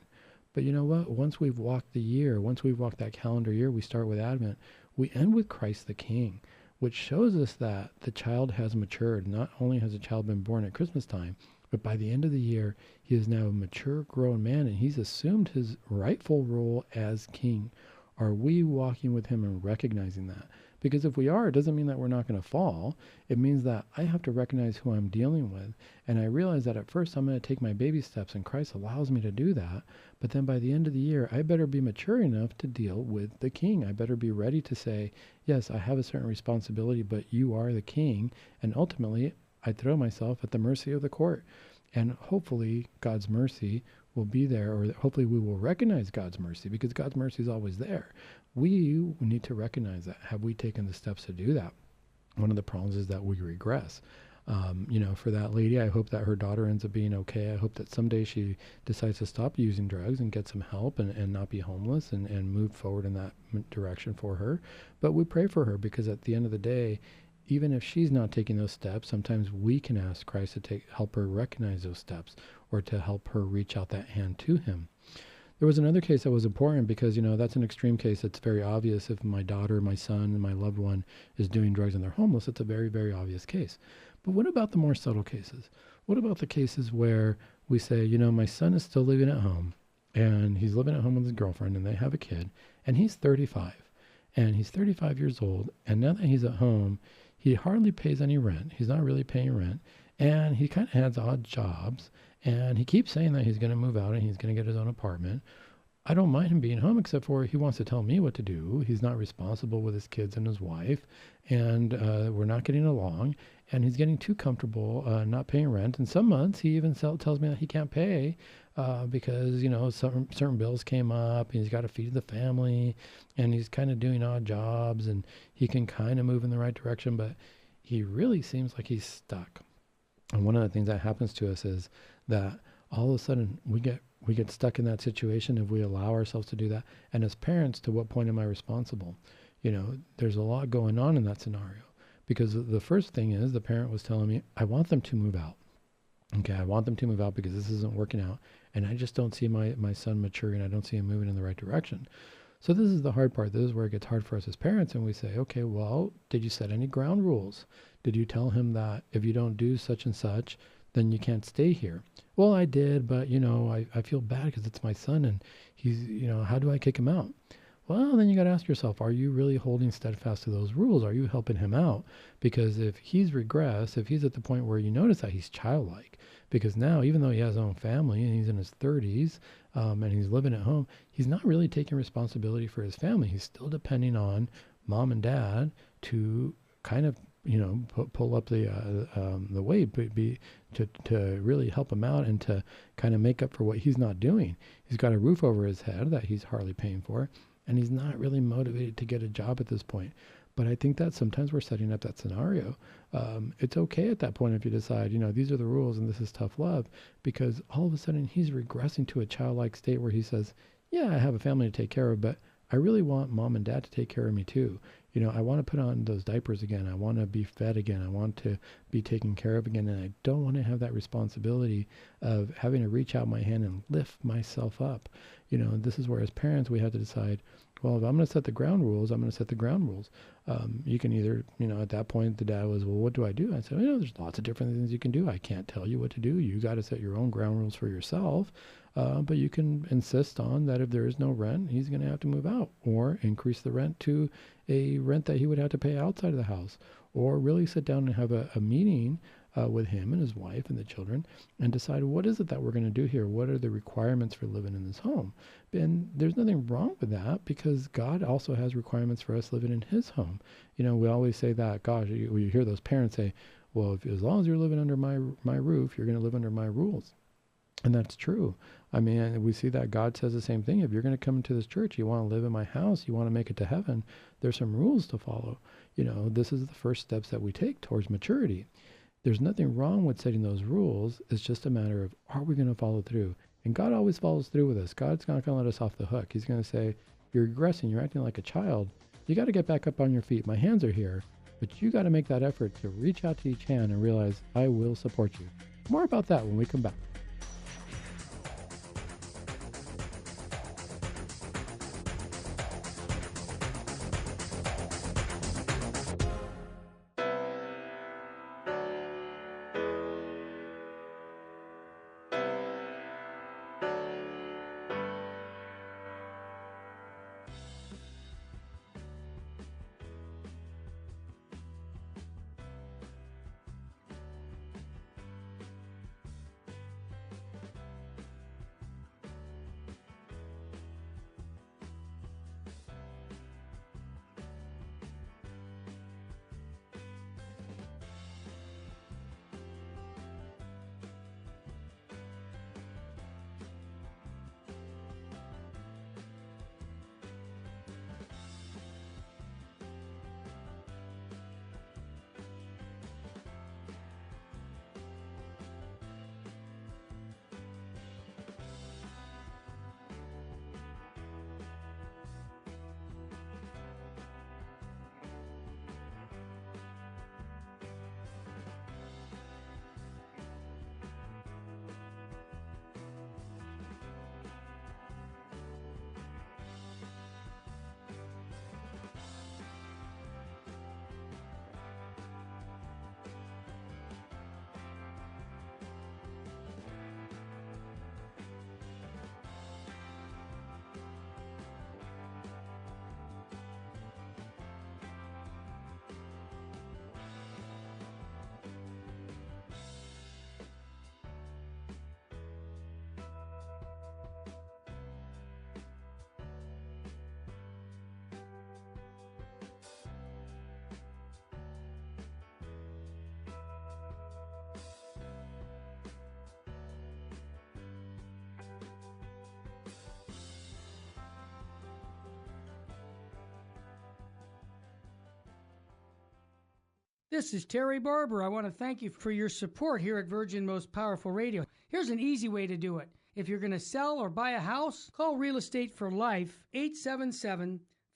[SPEAKER 2] But you know what? Once we've walked the year, once we've walked that calendar year, we start with Advent, we end with Christ the King, which shows us that the child has matured. Not only has a child been born at Christmas time, but by the end of the year, he is now a mature, grown man, and he's assumed his rightful role as king. Are we walking with him and recognizing that? Because if we are, it doesn't mean that we're not going to fall. It means that I have to recognize who I'm dealing with. And I realize that at first I'm going to take my baby steps, and Christ allows me to do that. But then by the end of the year, I better be mature enough to deal with the king. I better be ready to say, yes, I have a certain responsibility, but you are the king. And ultimately, I throw myself at the mercy of the court. And hopefully God's mercy will be there, or hopefully we will recognize God's mercy, because God's mercy is always there. We need to recognize that. Have we taken the steps to do that? One of the problems is that we regress. For that lady, I hope that her daughter ends up being okay. I hope that someday she decides to stop using drugs and get some help and not be homeless and move forward in that direction for her. But we pray for her, because at the end of the day, even if she's not taking those steps, sometimes we can ask Christ to help her recognize those steps, or to help her reach out that hand to him. There was another case that was important, because, that's an extreme case. It's very obvious. If my daughter, my son, my loved one is doing drugs and they're homeless, it's a very, very obvious case. But what about the more subtle cases? What about the cases where we say, my son is still living at home, and he's living at home with his girlfriend, and they have a kid, and he's 35, and he's 35 years old, and now that he's at home, he hardly pays any rent. He's not really paying rent, and he kind of has odd jobs, and he keeps saying that he's going to move out and he's going to get his own apartment. I don't mind him being home, except for he wants to tell me what to do. He's not responsible with his kids and his wife, and we're not getting along. And he's getting too comfortable not paying rent. And some months he even tells me that he can't pay because certain bills came up, and he's got to feed the family, and he's kind of doing odd jobs, and he can kind of move in the right direction, but he really seems like he's stuck. And one of the things that happens to us is that all of a sudden we get stuck in that situation if we allow ourselves to do that. And as parents, to what point am I responsible? There's a lot going on in that scenario, because the first thing is the parent was telling me, I want them to move out. Okay, I want them to move out because this isn't working out. And I just don't see my son maturing. I don't see him moving in the right direction. So this is the hard part. This is where it gets hard for us as parents. And we say, okay, well, did you set any ground rules? Did you tell him that if you don't do such and such, then you can't stay here? Well, I did, but I feel bad because it's my son, and he's, how do I kick him out? Well, then you got to ask yourself, are you really holding steadfast to those rules? Are you helping him out? Because if he's regressed, if he's at the point where you notice that he's childlike, because now, even though he has his own family and he's in his 30s and he's living at home, he's not really taking responsibility for his family. He's still depending on mom and dad to kind of pull up the weight, to really help him out and to kind of make up for what he's not doing. He's got a roof over his head that he's hardly paying for, and he's not really motivated to get a job at this point. But I think that sometimes we're setting up that scenario. It's okay at that point if you decide, these are the rules and this is tough love, because all of a sudden he's regressing to a childlike state where he says, yeah, I have a family to take care of, but I really want mom and dad to take care of me too. I want to put on those diapers again. I want to be fed again. I want to be taken care of again. And I don't want to have that responsibility of having to reach out my hand and lift myself up. This is where as parents, we have to decide, well, if I'm going to set the ground rules, I'm going to set the ground rules. You can either, at that point, the dad was, well, what do I do? I said, there's lots of different things you can do. I can't tell you what to do. You got to set your own ground rules for yourself. But you can insist on that if there is no rent, he's going to have to move out, or increase the rent to a rent that he would have to pay outside of the house, or really sit down and have a meeting with him and his wife and the children and decide, what is it that we're going to do here? What are the requirements for living in this home? And there's nothing wrong with that, because God also has requirements for us living in his home. We always say that, gosh, you hear those parents say, well, as long as you're living under my roof, you're going to live under my rules. And that's true. I mean, we see that God says the same thing. If you're going to come into this church, you want to live in my house, you want to make it to heaven, there's some rules to follow. This is the first steps that we take towards maturity. There's nothing wrong with setting those rules. It's just a matter of, are we going to follow through? And God always follows through with us. God's not going to let us off the hook. He's going to say, you're regressing, you're acting like a child. You got to get back up on your feet. My hands are here, but you got to make that effort to reach out to each hand and realize, I will support you. More about that when we come back.
[SPEAKER 3] This is Terry Barber. I want to thank you for your support here at Virgin Most Powerful Radio. Here's an easy way to do it. If you're going to sell or buy a house, call Real Estate for Life,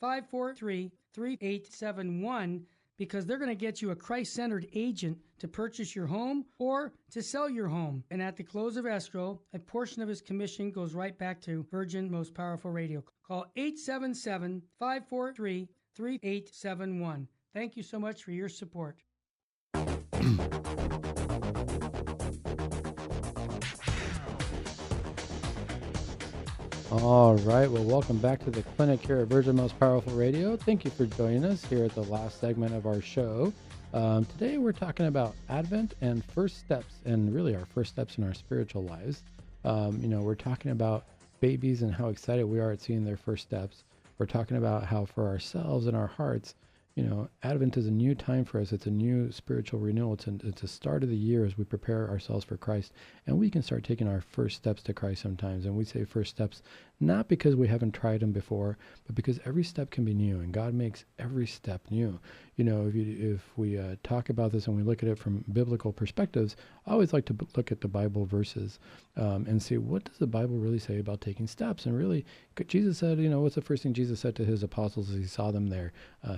[SPEAKER 3] 877-543-3871, because they're going to get you a Christ-centered agent to purchase your home or to sell your home. And at the close of escrow, a portion of his commission goes right back to Virgin Most Powerful Radio. Call 877-543-3871. Thank you so much for your support.
[SPEAKER 2] All right. Well, welcome back to the clinic here at Virgin Most Powerful Radio. Thank you for joining us here at the last segment of our show. Today we're talking about Advent and first steps, and really our first steps in our spiritual lives. We're talking about babies and how excited we are at seeing their first steps. We're talking about how for ourselves and our hearts, Advent is a new time for us. It's a new spiritual renewal. It's a start of the year as we prepare ourselves for Christ. And we can start taking our first steps to Christ sometimes. And we say first steps, not because we haven't tried them before, but because every step can be new. And God makes every step new. If we talk about this and we look at it from biblical perspectives, I always like to look at the Bible verses and see, what does the Bible really say about taking steps? And really, Jesus said, what's the first thing Jesus said to his apostles as he saw them there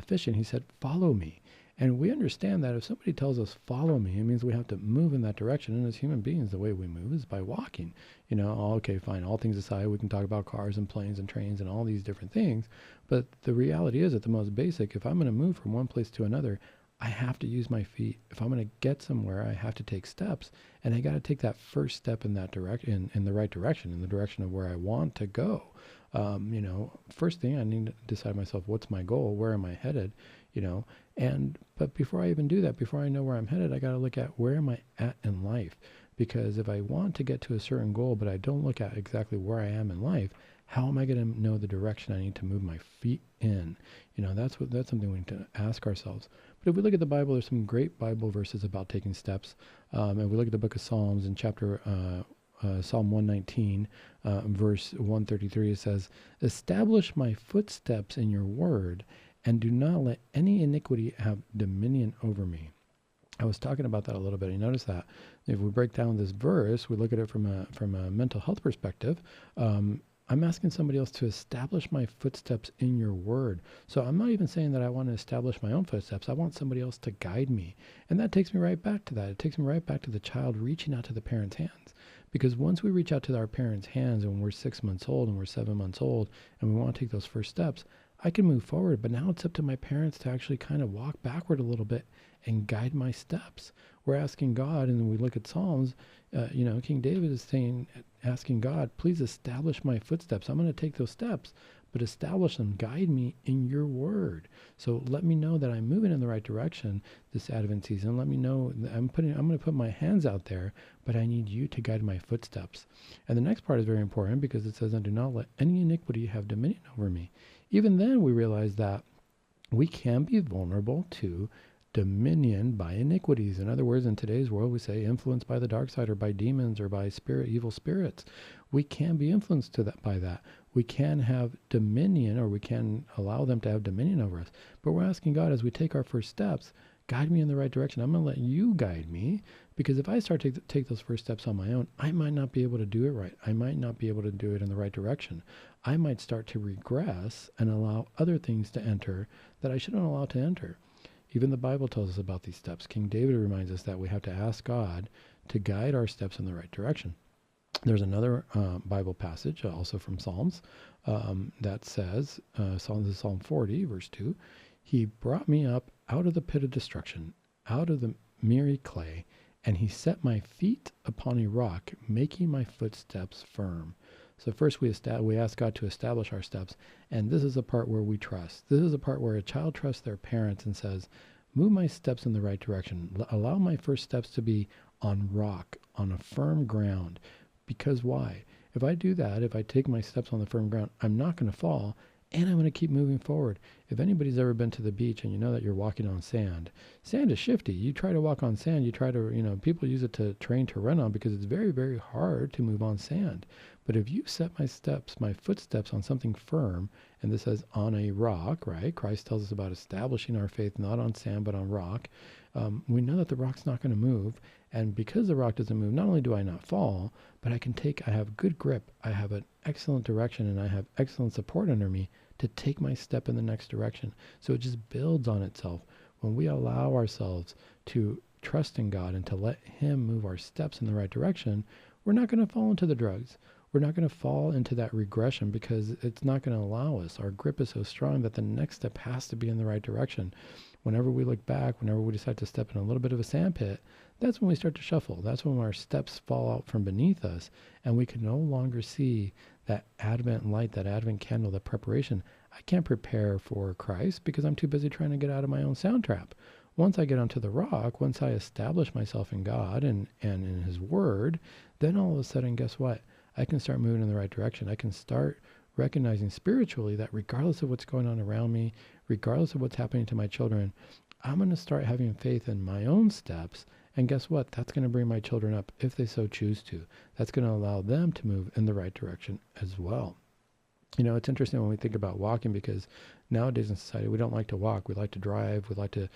[SPEAKER 2] fishing? He said, follow me. And we understand that if somebody tells us, follow me, it means we have to move in that direction. And as human beings, the way we move is by walking. Okay, fine. All things aside, we can talk about cars and planes and trains and all these different things. But the reality is, at the most basic, if I'm going to move from one place to another, I have to use my feet. If I'm going to get somewhere, I have to take steps. And I got to take that first step in that direction, in the right direction, in the direction of where I want to go. First thing I need to decide myself, what's my goal? Where am I headed? But before I even do that, before I know where I'm headed, I got to look at where am I at in life? Because if I want to get to a certain goal, but I don't look at exactly where I am in life, how am I going to know the direction I need to move my feet in? That's something we need to ask ourselves. But if we look at the Bible, there's some great Bible verses about taking steps. And we look at the book of Psalms in chapter Psalm 119, verse 133, it says, "Establish my footsteps in your word, and do not let any iniquity have dominion over me." I was talking about that a little bit. You notice that if we break down this verse, we look at it from a mental health perspective. I'm asking somebody else to establish my footsteps in your word. So I'm not even saying that I want to establish my own footsteps. I want somebody else to guide me. And that takes me right back to that. It takes me right back to the child reaching out to the parent's hands. Because once we reach out to our parents' hands and we're 6 months old and we're 7 months old and we want to take those first steps, I can move forward. But now it's up to my parents to actually kind of walk backward a little bit and guide my steps. We're asking God, and we look at Psalms, King David is asking God, please establish my footsteps. I'm going to take those steps, but establish them, guide me in your word. So let me know that I'm moving in the right direction this Advent season. Let me know that I'm going to put my hands out there, but I need you to guide my footsteps. And the next part is very important because it says, "And do not let any iniquity have dominion over me." Even then, we realize that we can be vulnerable to dominion by iniquities. In other words, in today's world, we say influenced by the dark side or by demons or by evil spirits. We can be influenced by that. We can have dominion, or we can allow them to have dominion over us. But we're asking God, as we take our first steps, guide me in the right direction. I'm going to let you guide me, because if I start to take those first steps on my own, I might not be able to do it right. I might not be able to do it in the right direction. I might start to regress and allow other things to enter that I shouldn't allow to enter. Even the Bible tells us about these steps. King David reminds us that we have to ask God to guide our steps in the right direction. There's another Bible passage, also from Psalms, that says, Psalm 40, verse 2, "He brought me up out of the pit of destruction, out of the miry clay, and he set my feet upon a rock, making my footsteps firm." So first we ask God to establish our steps, and this is the part where we trust. This is the part where a child trusts their parents and says, move my steps in the right direction. Allow my first steps to be on rock, on a firm ground. Because why? If I do that, if I take my steps on the firm ground, I'm not going to fall, and I'm going to keep moving forward. If anybody's ever been to the beach and you know that you're walking on sand is shifty. You try to walk on sand, you try to, people use it to train to run on because it's very, very hard to move on sand. But if you set my footsteps on something firm, and this says on a rock, right? Christ tells us about establishing our faith not on sand but on rock. We know that the rock's not going to move. And because the rock doesn't move, not only do I not fall, but I have good grip. I have an excellent direction, and I have excellent support under me to take my step in the next direction. So it just builds on itself. When we allow ourselves to trust in God and to let Him move our steps in the right direction, we're not going to fall into the drugs. We're not going to fall into that regression because it's not going to allow us. Our grip is so strong that the next step has to be in the right direction. Whenever we look back, whenever we decide to step in a little bit of a sandpit, that's when we start to shuffle. That's when our steps fall out from beneath us, and we can no longer see that Advent light, that Advent candle, that preparation. I can't prepare for Christ because I'm too busy trying to get out of my own sound trap. Once I get onto the rock, once I establish myself in God and in His Word, then all of a sudden, guess what? I can start moving in the right direction. I can start recognizing spiritually that regardless of what's going on around me, regardless of what's happening to my children, I'm going to start having faith in my own steps. And guess what? That's going to bring my children up if they so choose to. That's going to allow them to move in the right direction as well. You know, it's interesting when we think about walking because nowadays in society, we don't like to walk. We like to drive. We like to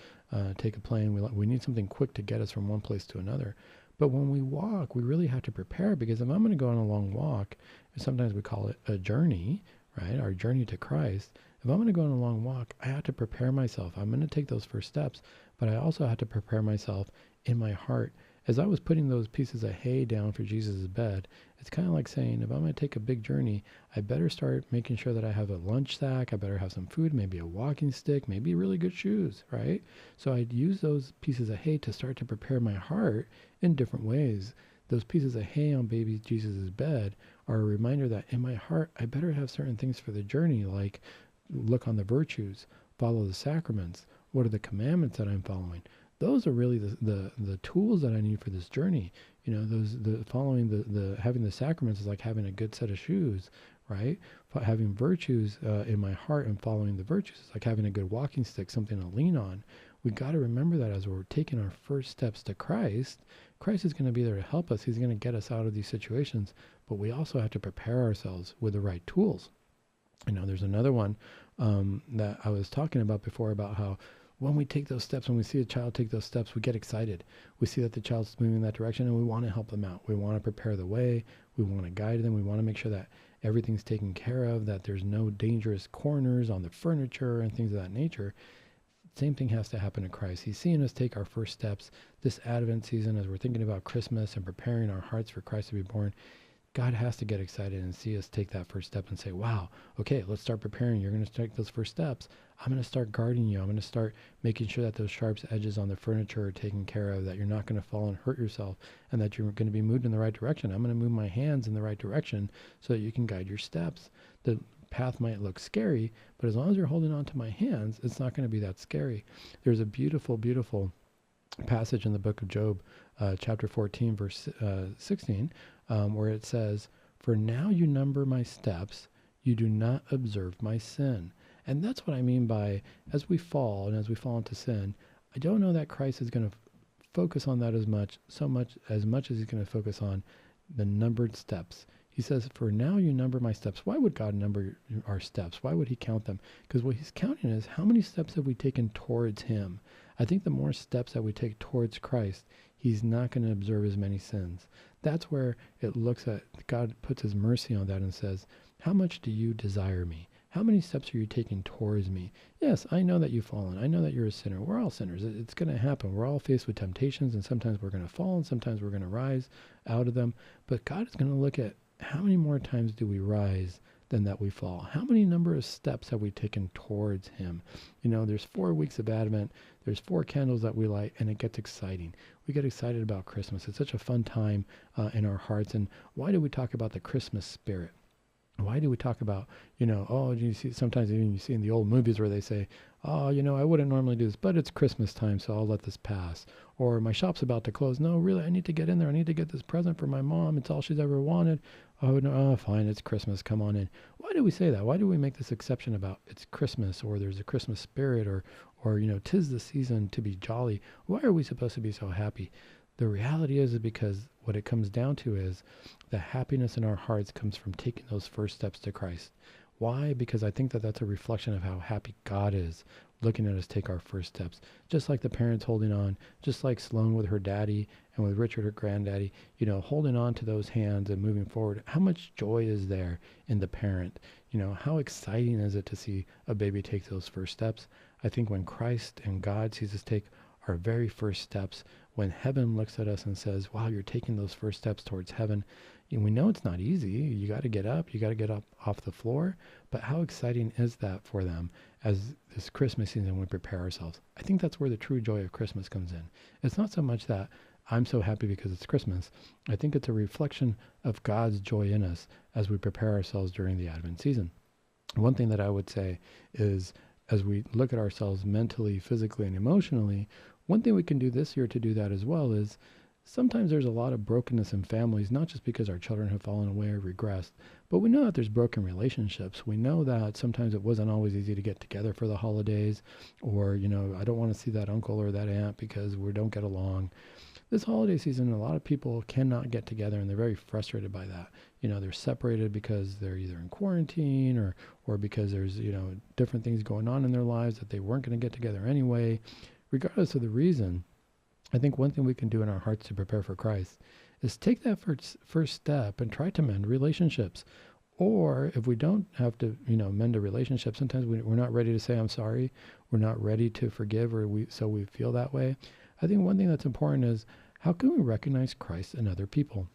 [SPEAKER 2] take a plane. We need something quick to get us from one place to another. But when we walk, we really have to prepare because if I'm going to go on a long walk, and sometimes we call it a journey, right? Our journey to Christ. If I'm going to go on a long walk, I have to prepare myself. I'm going to take those first steps, but I also have to prepare myself in my heart. As I was putting those pieces of hay down for Jesus' bed, it's kind of like saying, if I'm going to take a big journey, I better start making sure that I have a lunch sack. I better have some food, maybe a walking stick, maybe really good shoes, right? So I'd use those pieces of hay to start to prepare my heart in different ways. Those pieces of hay on baby Jesus' bed are a reminder that in my heart, I better have certain things for the journey, like look on the virtues, follow the sacraments. What are the commandments that I'm following? Those are really the tools that I need for this journey. You know, having the sacraments is like having a good set of shoes, right? Having virtues in my heart and following the virtues is like having a good walking stick, something to lean on. We got to remember that as we're taking our first steps to Christ, Christ is going to be there to help us. He's going to get us out of these situations, but we also have to prepare ourselves with the right tools. You know, there's another one that I was talking about before about how when we take those steps, when we see a child take those steps, we get excited. We see that the child's moving in that direction and we want to help them out. We want to prepare the way. We want to guide them. We want to make sure that everything's taken care of, that there's no dangerous corners on the furniture and things of that nature. Same thing has to happen to Christ. He's seeing us take our first steps this Advent season as we're thinking about Christmas and preparing our hearts for Christ to be born. God has to get excited and see us take that first step and say, wow, okay, let's start preparing. You're going to take those first steps. I'm going to start guarding you. I'm going to start making sure that those sharp edges on the furniture are taken care of, that you're not going to fall and hurt yourself, and that you're going to be moved in the right direction. I'm going to move my hands in the right direction so that you can guide your steps. The path might look scary, but as long as you're holding on to my hands, it's not going to be that scary. There's a beautiful, beautiful passage in the book of Job, chapter 14, verse 16, where it says, "For now you number my steps, you do not observe my sin." And that's what I mean by, as we fall and as we fall into sin, I don't know that Christ is going to focus on that as much as he's going to focus on the numbered steps. He says, "For now you number my steps." Why would God number our steps? Why would he count them? Because what he's counting is how many steps have we taken towards him. I think the more steps that we take towards Christ, he's not going to observe as many sins. That's where it looks at, God puts his mercy on that and says, how much do you desire me? How many steps are you taking towards me? Yes, I know that you've fallen. I know that you're a sinner. We're all sinners. It's going to happen. We're all faced with temptations, and sometimes we're going to fall, and sometimes we're going to rise out of them. But God is going to look at how many more times do we rise than that we fall? How many number of steps have we taken towards him? You know, there's 4 weeks of Advent. There's 4 candles that we light, and it gets exciting. We get excited about Christmas. It's such a fun time in our hearts. And why do we talk about the Christmas spirit? Why do we talk about, you see, sometimes even you see in the old movies where they say, oh, I wouldn't normally do this, but it's Christmas time, so I'll let this pass. Or my shop's about to close. No, really, I need to get in there. I need to get this present for my mom. It's all she's ever wanted. Oh, no, fine, it's Christmas. Come on in. Why do we say that? Why do we make this exception about it's Christmas, or there's a Christmas spirit, or 'tis the season to be jolly? Why are we supposed to be so happy? The reality is because what it comes down to is the happiness in our hearts comes from taking those first steps to Christ. Why? Because I think that that's a reflection of how happy God is looking at us take our first steps. Just like the parents holding on, just like Sloan with her daddy and with Richard, her granddaddy, holding on to those hands and moving forward. How much joy is there in the parent? How exciting is it to see a baby take those first steps? I think when Christ and God sees us take our very first steps, when heaven looks at us and says, wow, you're taking those first steps towards heaven, and we know it's not easy. You got to get up. You got to get up off the floor. But how exciting is that for them as this Christmas season we prepare ourselves? I think that's where the true joy of Christmas comes in. It's not so much that I'm so happy because it's Christmas. I think it's a reflection of God's joy in us as we prepare ourselves during the Advent season. One thing that I would say is, as we look at ourselves mentally, physically, and emotionally, one thing we can do this year to do that as well is sometimes there's a lot of brokenness in families, not just because our children have fallen away or regressed, but we know that there's broken relationships. We know that sometimes it wasn't always easy to get together for the holidays, or, I don't want to see that uncle or that aunt because we don't get along. This holiday season, a lot of people cannot get together, and they're very frustrated by that. They're separated because they're either in quarantine or because there's, different things going on in their lives that they weren't going to get together anyway. Regardless of the reason, I think one thing we can do in our hearts to prepare for Christ is take that first step and try to mend relationships. Or if we don't have to, mend a relationship, sometimes we're not ready to say, I'm sorry. We're not ready to forgive, so we feel that way. I think one thing that's important is, how can we recognize Christ in other people?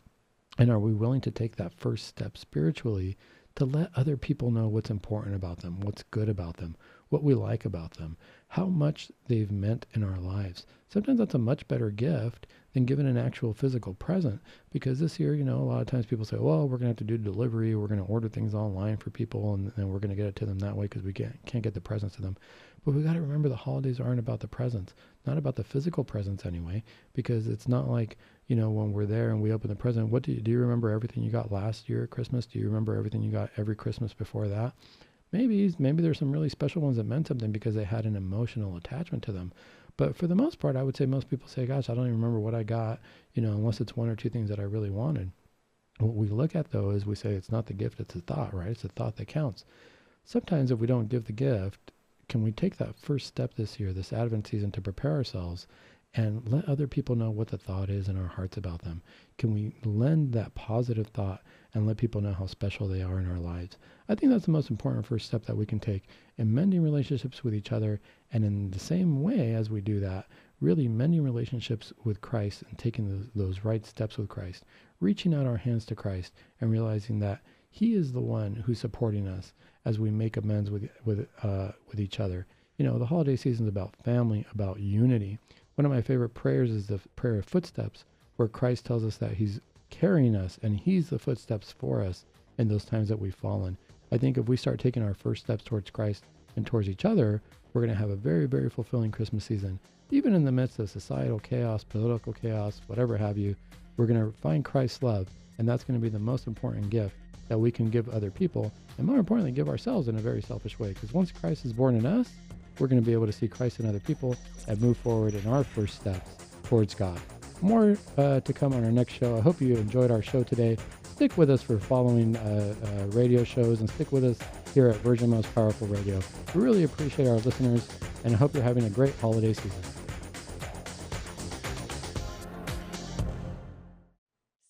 [SPEAKER 2] And are we willing to take that first step spiritually to let other people know what's important about them, what's good about them, what we like about them, how much they've meant in our lives? Sometimes that's a much better gift than giving an actual physical present, because this year, a lot of times people say, well, we're going to have to do delivery, we're going to order things online for people, and then we're going to get it to them that way because we can't get the presents to them. But we got to remember the holidays aren't about the presents, not about the physical presents anyway, because it's not like, when we're there and we open the present, what do you remember everything you got last year at Christmas? Do you remember everything you got every Christmas before that? Maybe there's some really special ones that meant something because they had an emotional attachment to them. But for the most part, I would say most people say, gosh, I don't even remember what I got, unless it's one or two things that I really wanted. What we look at, though, is we say it's not the gift, it's the thought, right? It's the thought that counts. Sometimes if we don't give the gift, can we take that first step this year, this Advent season, to prepare ourselves and let other people know what the thought is in our hearts about them? Can we lend that positive thought and let people know how special they are in our lives? I think that's the most important first step that we can take in mending relationships with each other. And in the same way as we do that, really mending relationships with Christ and taking those right steps with Christ, reaching out our hands to Christ and realizing that He is the one who's supporting us as we make amends with each other. The holiday season is about family, about unity. One of my favorite prayers is the prayer of footsteps, where Christ tells us that He's carrying us and He's the footsteps for us in those times that we've fallen. I think if we start taking our first steps towards Christ and towards each other, we're going to have a very, very fulfilling Christmas season. Even in the midst of societal chaos, political chaos, whatever have you, we're going to find Christ's love, and that's going to be the most important gift that we can give other people, and more importantly, give ourselves in a very selfish way. Because once Christ is born in us, we're going to be able to see Christ in other people and move forward in our first steps towards God. More to come on our next show. I hope you enjoyed our show today. Stick with us for following radio shows, and stick with us here at Virgin Most Powerful Radio. We really appreciate our listeners, and I hope you're having a great holiday season.